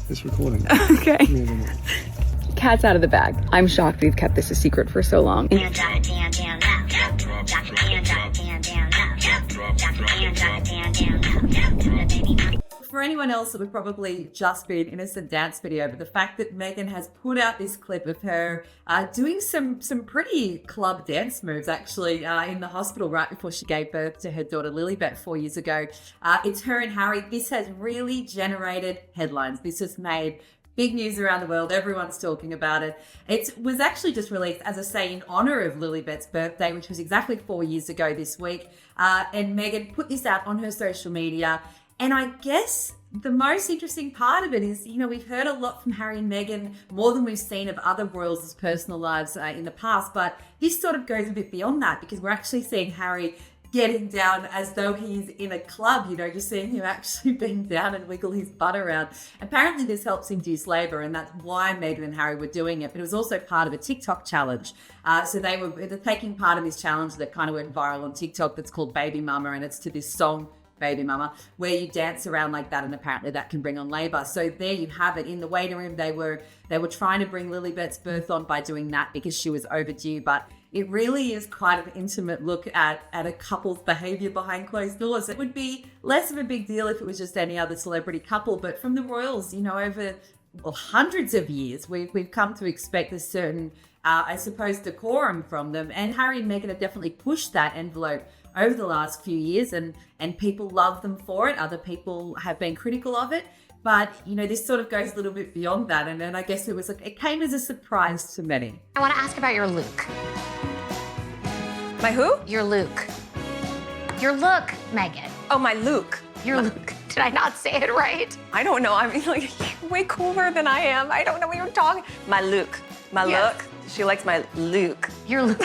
It's recording. Okay. Cat's out of the bag. I'm shocked we've kept this a secret for so long. For anyone else that would probably just be an innocent dance video, but the fact that Meghan has put out this clip of her doing some pretty club dance moves actually in the hospital right before she gave birth to her daughter Lilibet 4 years ago. It's her and Harry. This has really generated headlines. This has made big news around the world. Everyone's talking about it. It was actually just released, as I say, in honor of Lilibet's birthday, which was exactly 4 years ago this week. And Meghan put this out on her social media. And I guess the most interesting part of it is, you know, we've heard a lot from Harry and Meghan, more than we've seen of other royals' personal lives in the past. But this sort of goes a bit beyond that, because we're actually seeing Harry getting down as though he's in a club. You know, you're seeing him actually bend down and wiggle his butt around. Apparently this helps induce labour, and that's why Meghan and Harry were doing it. But it was also part of a TikTok challenge. So they're taking part of this challenge that kind of went viral on TikTok that's called Baby Mama, and it's to this song, Baby Mama, where you dance around like that, and apparently that can bring on labour. So there you have it. In the waiting room, they were trying to bring Lilibet's birth on by doing that because she was overdue. But it really is quite an intimate look at a couple's behaviour behind closed doors. It would be less of a big deal if it was just any other celebrity couple, but from the royals, you know, over hundreds of years, we've come to expect a certain, I suppose, decorum from them. And Harry and Meghan have definitely pushed that envelope over the last few years, and people love them for it. Other people have been critical of it. But, you know, this sort of goes a little bit beyond that. And then I guess it came as a surprise to many. I want to ask about your look. My who? Your look. Your look, Meghan. Oh, my Luke. Your look. Did I not say it right? I don't know. I mean, like, you're way cooler than I am. I don't know what you're talking. My Luke. My look. She likes my Luke. Your look.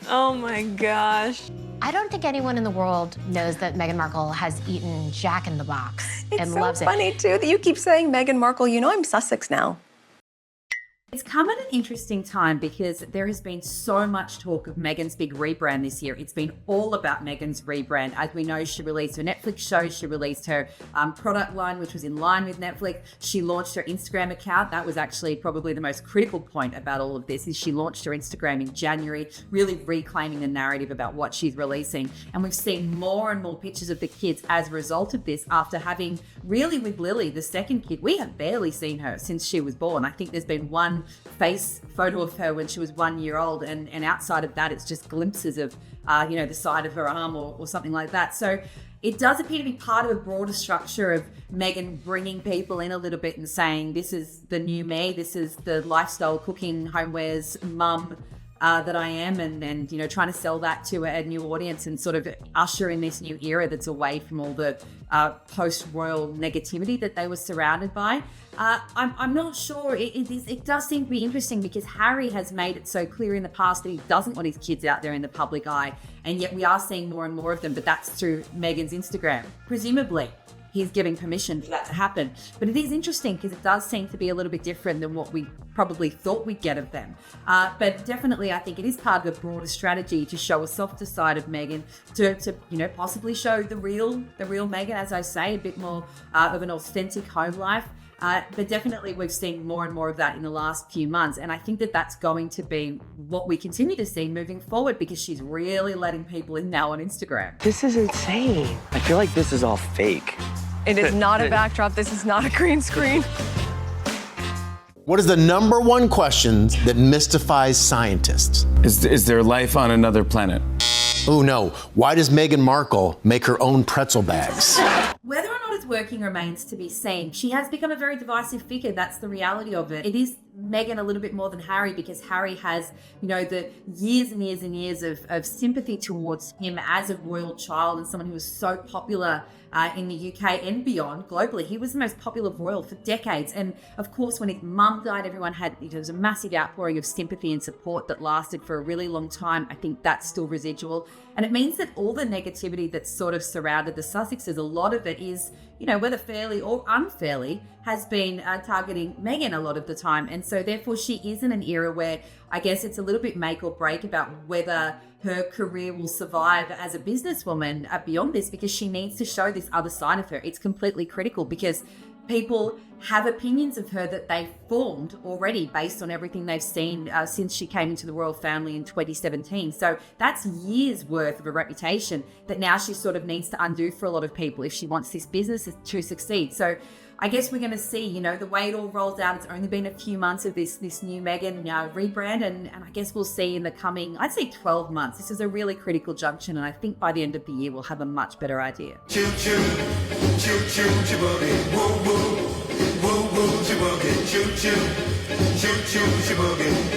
Oh my gosh. I don't think anyone in the world knows that Meghan Markle has eaten Jack in the Box and It's so loves it. funny, too, that you keep saying Meghan Markle. You know I'm Sussex now. It's come at an interesting time because there has been so much talk of Meghan's big rebrand this year. It's been all about Meghan's rebrand. As we know, she released her Netflix show. She released her product line, which was in line with Netflix. She launched her Instagram account. That was actually probably the most critical point about all of this, is she launched her Instagram in January, really reclaiming the narrative about what she's releasing. And we've seen more and more pictures of the kids as a result of this, after having really, with Lily, the second kid, we have barely seen her since she was born. I think there's been one face photo of her when she was 1 year old, and outside of that it's just glimpses of the side of her arm or something like that. So it does appear to be part of a broader structure of Meghan bringing people in a little bit and saying, this is the new me, this is the lifestyle, cooking, homewares mum that I am, and you know, trying to sell that to a new audience and sort of usher in this new era that's away from all the post-royal negativity that they were surrounded by. I'm not sure. It does seem to be interesting because Harry has made it so clear in the past that he doesn't want his kids out there in the public eye, and yet we are seeing more and more of them, but that's through Meghan's Instagram. Presumably, he's giving permission for that to happen. But it is interesting because it does seem to be a little bit different than what we probably thought we'd get of them. But definitely, I think it is part of a broader strategy to show a softer side of Meghan, to you know, possibly show the real Meghan, as I say, a bit more of an authentic home life. But definitely we've seen more and more of that in the last few months. And I think that that's going to be what we continue to see moving forward, because she's really letting people in now on Instagram. This is insane. I feel like this is all fake. It is not a backdrop. This is not a green screen. What is the number one question that mystifies scientists? Is there life on another planet? Oh no, why does Meghan Markle make her own pretzel bags? Whether or not it's working remains to be seen. She has become a very divisive figure. That's the reality of it. It is Meghan a little bit more than Harry, because Harry has, you know, the years and years and years of sympathy towards him as a royal child and someone who was so popular in the UK and beyond, globally. He was the most popular royal for decades. And of course, when his mum died, everyone had, there was a massive outpouring of sympathy and support that lasted for a really long time. I think that's still residual. And it means that all the negativity that's sort of surrounded the Sussexes, a lot of it is, you know, whether fairly or unfairly, has been targeting Meghan a lot of the time. And so therefore she is in an era where I guess it's a little bit make or break about whether her career will survive as a businesswoman beyond this, because she needs to show this other side of her. It's completely critical, because People have opinions of her that they've formed already based on everything they've seen since she came into the royal family in 2017. So that's years worth of a reputation that now she sort of needs to undo for a lot of people if she wants this business to succeed. So I guess we're going to see, you know, the way it all rolls out. It's only been a few months of this new Meghan rebrand, and I guess we'll see in the coming, I'd say 12 months. This is a really critical junction, and I think by the end of the year, we'll have a much better idea. Choo choo, choo choo, chiboogie, woo woo, woo woo, chiboogie, choo choo, choo choo, chiboogie.